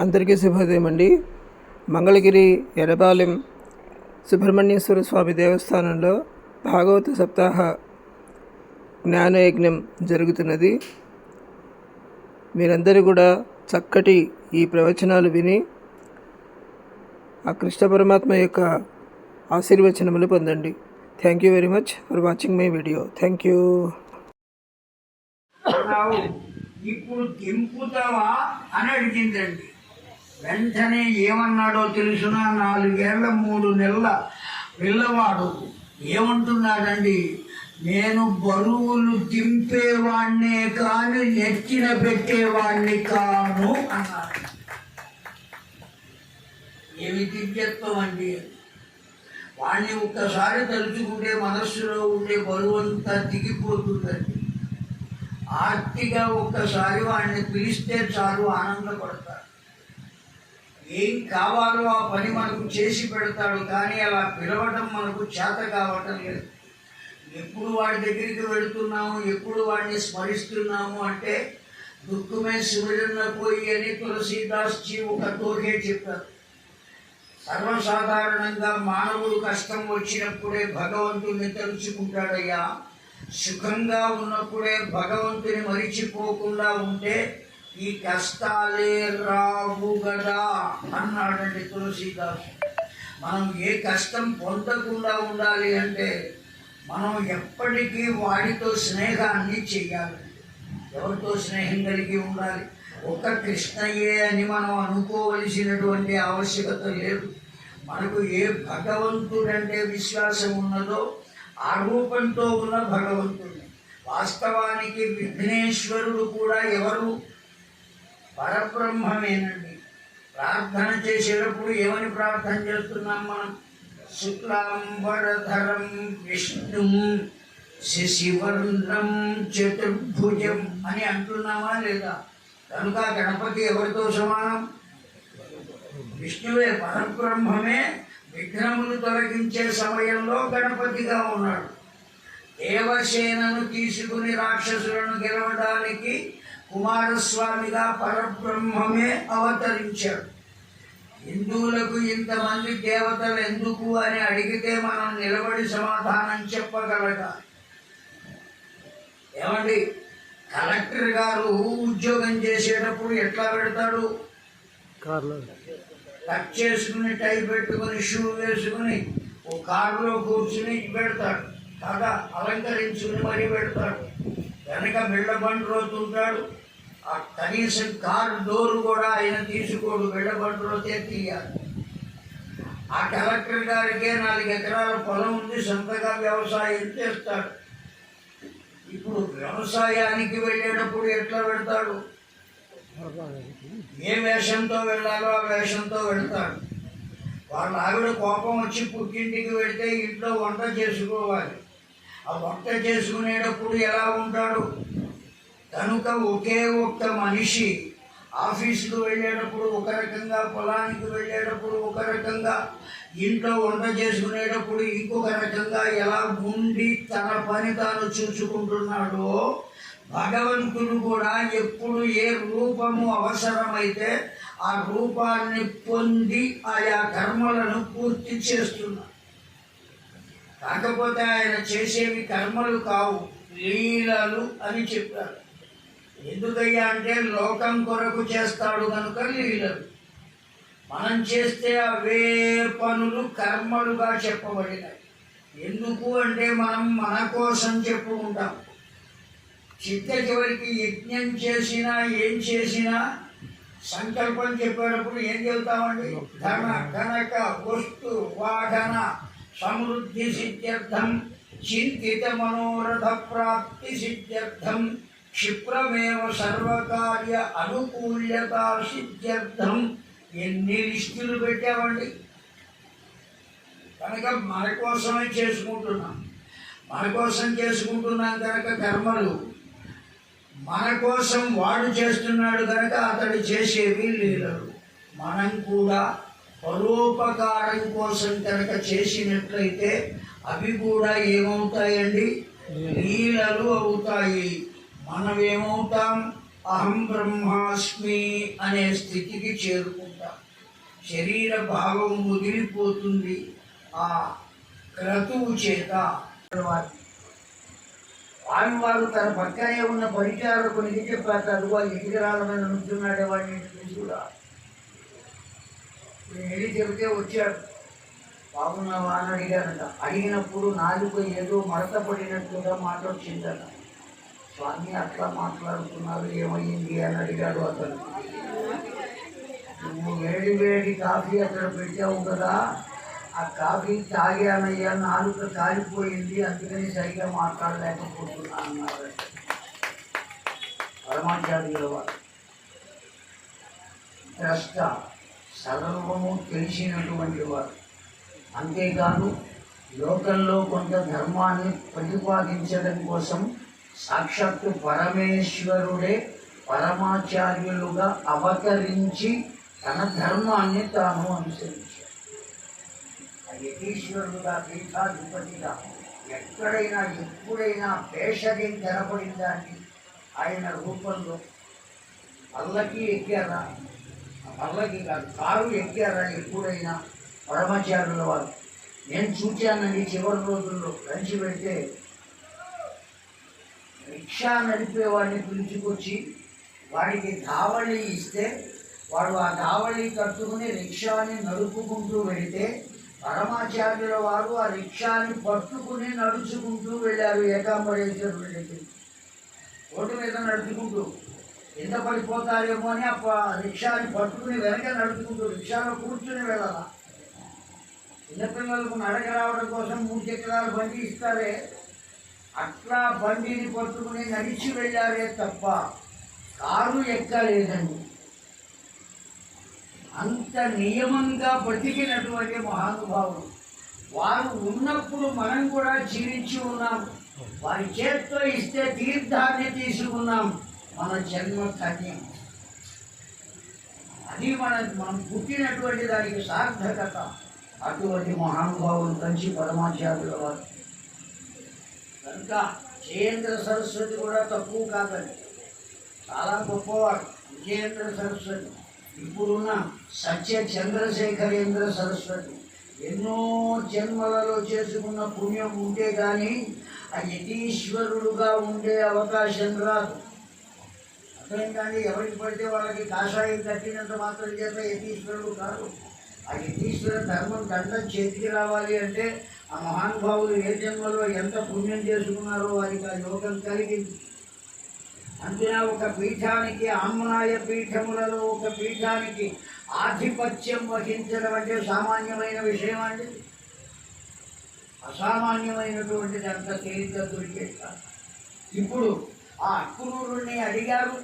అందరికీ శుభోదయం అండి. మంగళగిరి ఎర్రపాలెం సుబ్రహ్మణ్యేశ్వర స్వామి దేవస్థానంలో భాగవత సప్తాహ జ్ఞానయజ్ఞం జరుగుతున్నది. మీరందరూ కూడా చక్కటి ఈ ప్రవచనాలు విని ఆ కృష్ణ పరమాత్మ యొక్క ఆశీర్వచనములు పొందండి. Thank you very much for watching my video. Thank you. ఇప్పుడు దింపుతావా అని అడిగిందండి. వెంటనే ఏమన్నాడో తెలుసునా? 4 ఏళ్ల 3 నెలల పిల్లవాడు ఏమంటున్నాడండి, నేను బరువులు దింపేవాణ్ణే కాని నెత్తిన పెట్టేవాణ్ణి కాను అన్నాడు. ఏమి దివ్యత్వం అండి! వాణ్ణి ఒక్కసారి తలుచుకుంటే మనస్సులో ఉండే బరువు అంతా దిగిపోతుందండి. ఆర్తిగా ఒక్కసారి వాడిని పిలిస్తే చాలు ఆనందపడతాడు. ఏం కావాలో ఆ పని మనకు చేసి పెడతాడు. కానీ అలా పిలవడం మనకు చేత కావటం లేదు. ఎప్పుడు వాడి దగ్గరికి వెళుతున్నాము, ఎప్పుడు వాడిని స్మరిస్తున్నాము అంటే దుఃఖమే శివుడన్న పోయి అని తులసీదాస్జీ ఒక తోగే చెప్పారు. సర్వసాధారణంగా మానవుడు కష్టం వచ్చినప్పుడే భగవంతుడిని తలుచుకుంటాడయ్యా. సుఖంగా ఉన్నప్పుడే భగవంతుని మరిచిపోకుండా ఉంటే ఈ కష్టాలే రావు గదా అన్నాడండి తులసీదాసు. మనం ఏ కష్టం పొందకుండా ఉండాలి అంటే మనం ఎప్పటికీ వాడితో స్నేహాన్ని చెయ్యాలి. ఎవరితో స్నేహం కలిగి ఉండాలి? ఒక కృష్ణయ్యే అని మనం అనుకోవలసినటువంటి ఆవశ్యకత లేదు. మనకు ఏ భగవంతుడంటే విశ్వాసం ఉన్నదో ఆ రూపంతో ఉన్న భగవంతుడిని. వాస్తవానికి విఘ్నేశ్వరుడు కూడా ఎవరు? పరబ్రహ్మమేనండి. ప్రార్థన చేసేటప్పుడు ఏమని ప్రార్థన చేస్తున్నాం మనం? శుక్లాంబరధరం విష్ణుం శశివర్ణం చతుర్భుజం అని అంటున్నామా లేదా? కనుక గణపతి ఎవరితో సమానం? విష్ణువే, పరబ్రహ్మమే. విఘ్నములు తొలగించే సమయంలో గణపతిగా ఉన్నాడు. దేవసేనను తీసుకుని రాక్షసులను గెలవడానికి కుమారస్వామిగా పరబ్రహ్మమే అవతరించాడు. హిందువులకు ఇంతమంది దేవతలు ఎందుకు అని అడిగితే మనం నిలబడి సమాధానం చెప్పగలగాలి. ఏమండి, కలెక్టర్ గారు ఉద్యోగం చేసేటప్పుడు ఎట్లా పెడతాడు? కట్ చేసుకుని, టై పెట్టుకుని, షూ వేసుకుని ఓ కారులో కూర్చుని పెడతాడు. కాగా అలంకరించుకుని మరీ పెడతాడు. వెనక బిళ్ళబండ్లో ఉంటాడు. ఆ కనీసం కారు డోరు కూడా ఆయన తీసుకోడు, బిళ్ళబండ్లోతే తీయాలి. ఆ కలెక్టర్ గారికే 4 ఎకరాల పొలం ఉంది, సొంతగా వ్యవసాయం చేస్తాడు. ఇప్పుడు వ్యవసాయానికి వెళ్ళేటప్పుడు ఎట్లా పెడతాడు? ఏ వేషంతో వెళ్ళాలో ఆ వేషంతో వెళ్తాడు. వాళ్ళ ఆవిడ కోపం వచ్చి పుట్టింటికి వెళితే ఇంట్లో వంట చేసుకోవాలి. ఆ వంట చేసుకునేటప్పుడు ఎలా ఉంటాడు? కనుక ఒకే ఒక్క మనిషి ఆఫీసుకు వెళ్ళేటప్పుడు ఒక రకంగా, పొలానికి వెళ్ళేటప్పుడు ఒక రకంగా, ఇంట్లో వంట చేసుకునేటప్పుడు ఇంకొక రకంగా ఎలా ఉండి తన పని తాను చూసుకుంటున్నాడో భగవంతుడు కూడా ఎప్పుడు ఏ రూపము అవసరమైతే ఆ రూపాన్ని పొంది ఆయా కర్మలను పూర్తి చేస్తున్నాడు. కాకపోతే ఆయన చేసేవి కర్మలు కావు, లీలలు అని చెప్పారు. ఎందుకయ్యా అంటే లోకం కొరకు చేస్తాడు కనుక లీలలు. మనం చేస్తే అవే పనులు కర్మలుగా చెప్పబడినాయి. ఎందుకు అంటే మనం మన కోసం చెప్పుకుంటాం. చిట్ట చివరికి యజ్ఞం చేసినా ఏం చేసినా సంకల్పం చెప్పేటప్పుడు ఏం చెబుతామండి? ధన కనక వస్తు వాహన సమృద్ధి సిద్ధ్యర్థం, చింతిత మనోరథ ప్రాప్తి సిద్ధ్యర్థం, క్షిప్రమేవ సర్వకార్య అనుకూల్యత సిద్ధ్యర్థం. ఎన్ని లిస్టులు పెట్టామండి! కనుక మన కోసమే చేసుకుంటున్నాం. మన కోసం చేసుకుంటున్నాం కనుక కర్మలు మన కోసం వాడు చేస్తున్నాడు కనుక అతడు చేసేవి లీలలు. మనం కూడా పరోపకారం కోసం కనుక చేసినట్లయితే అవి కూడా ఏమవుతాయండి? లీలలు అవుతాయి. మనం ఏమవుతాం? అహం బ్రహ్మాస్మి అనే స్థితికి చేరుకుంటాం. శరీర భావం ముదిరిపోతుంది ఆ క్రతువు చేత. వారు తన పక్కనే ఉన్న పరిచారకునికి చెప్పారు, అదిగో ఎగిరాల మీద నుంచున్నాడే వాడిని చూసి కూడా. వెళ్ళి చెబితే వచ్చాడు. బాగున్నావా అని అడిగాడట. అడిగినప్పుడు నాలుగు ఏదో మడత పడినట్టుగా మాట వచ్చిందట. స్వామి అట్లా మాట్లాడుతున్నారు, ఏమయ్యింది అని అడిగాడు అతను. నువ్వు వేడి వేడి కాఫీ అక్కడ పెట్టావు కదా, ఆ కాఫీ తాగానయ్యా, నాలుక కాలిపోయింది, అందుకని సరిగా మాట్లాడలేకపోతున్నా అన్నారు పరమాచార్యుల వారు. ద్రష్ట, సర్వము తెలిసినటువంటి వారు. అంతేకాదు లోకంలో కొంత ధర్మాన్ని ప్రతిపాదించడం కోసం సాక్షాత్తు పరమేశ్వరుడే పరమాచార్యులుగా అవతరించి తన ధర్మాన్ని తాను అనుసరించాడు. యతీశ్వరుడుగా, పీఠాధిపతిగా ఎక్కడైనా ఎప్పుడైనా భేషజం కనపడిందాన్ని ఆయన రూపంలో పల్లకి ఎక్కారా, పల్లకి కాదు కారు ఎక్కారా ఎప్పుడైనా పరమాచార్యుల వారు? నేను చూచానండి చివరి రోజుల్లో లంచి పెడితే రిక్షా నడిపేవాడిని పిలుచుకొచ్చి వాడికి ధావళి ఇస్తే వాడు ఆ ధావళి కట్టుకుని రిక్షాని నడుపుకుంటూ వెళితే పరమాచార్యుల వారు ఆ రిక్షాని పట్టుకుని నడుచుకుంటూ వెళ్ళారు ఏకాంబరేశ్వరుడి దగ్గరికి. రోడ్డు మీద నడుచుకుంటూ కింద పడిపోతారేమో అని ఆ రిక్షాని పట్టుకుని వెనక నడుచుకుంటూ రిక్షాలో కూర్చుని వెళ్ళాల. చిన్నపిల్లలకు నడక రావడం కోసం 3 చక్రాల బండి ఇస్తారే, అట్లా బండిని పట్టుకుని నడిచి వెళ్ళారే తప్ప కారు ఎక్కలేదండి. అంత నియమంగా బ్రతికినటువంటి మహానుభావులు వారు ఉన్నప్పుడు మనం కూడా జీవించి ఉన్నాం. వారి చేత్తో ఇస్తే తీర్థాన్ని తీసుకున్నాం. మన జన్మ ధన్యం. అది మనం పుట్టినటువంటి దానికి సార్థకత. అటువంటి మహానుభావులు కంచి పరమాచార్యుల వారు. కనుక విజయేంద్ర సరస్వతి కూడా తక్కువ కాదండి, చాలా గొప్పవాడు విజయేంద్ర సరస్వతి. ఇప్పుడున్న సత్య చంద్రశేఖరేంద్ర సరస్వతి ఎన్నో జన్మలలో చేసుకున్న పుణ్యం ఉంటే కానీ ఆ యతీశ్వరుడుగా ఉండే అవకాశం రాదు. అర్థమైందండి? ఎవరికి పడితే వాళ్ళకి కాషాయం కట్టినంత మాత్రం చేత యతీశ్వరుడు కాదు. ఆ యతీశ్వర ధర్మం దండం చేతికి రావాలి అంటే ఆ మహానుభావులు ఏ జన్మలో ఎంత పుణ్యం చేసుకున్నారో వారికి ఆ యోగం కలిగింది. అందున ఒక పీఠానికి, ఆమ్నాయ పీఠములలో ఒక పీఠానికి ఆధిపత్యం వహించడం అంటే సామాన్యమైన విషయం అండి. అసామాన్యమైనటువంటిది అంత తేలిక దొరికే. ఇప్పుడు ఆ అక్రూరుణ్ణి అడిగారు.